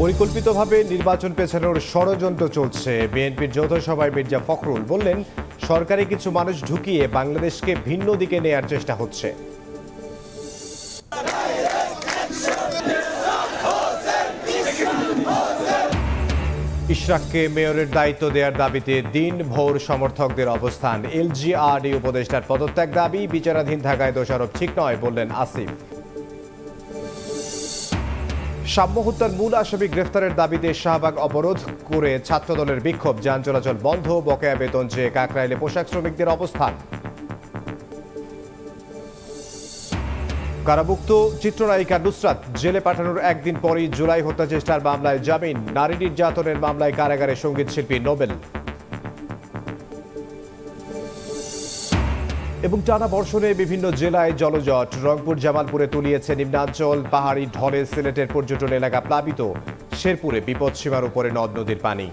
পরিকল্পিতভাবে নির্বাচন পেছানোর ষড়যন্ত্র চলছে। বিএনপির যৌথ সভায় মির্জা ফখরুল বললেন, সরকারি কিছু মানুষ ঢুকিয়ে বাংলাদেশকে ভিন্ন দিকে নেয়ার চেষ্টা হচ্ছে। ইশরাককে মেয়রের দায়িত্ব দেওয়ার দাবিতে দিনভর সমর্থকদের অবস্থান। এলজিআরডি উপদেষ্টার পদত্যাগ দাবি, বিচারাধীন থাকায় দোষারোপ ঠিক নয় বললেন আসিফ। সাম্য হত্যার মূল আসামি গ্রেফতারের দাবিতে শাহবাগ অবরোধ করে ছাত্রদলের বিক্ষোভ, যান চলাচল বন্ধ, বকেয়া বেতন চেয়ে কাকরাইলে পোশাক শ্রমিকদের অবস্থান। কারামুক্ত চিত্রনায়িকা নুসরাত জেলে পাঠানোর একদিন পরই জুলাই হত্যা চেষ্টার মামলায় জামিন। নারী নির্যাতনের মামলায় কারাগারে সঙ্গীত শিল্পী নোবেল। এবং টানা বর্ষণে বিভিন্ন জেলায় জলজট, রংপুর জামালপুরে তলিয়েছে নিম্নাঞ্চল, পাহাড়ি ঢলে সিলেটের পর্যটন এলাকা প্লাবিত, শেরপুরে বিপদসীমার উপরে নদ নদীর পানি।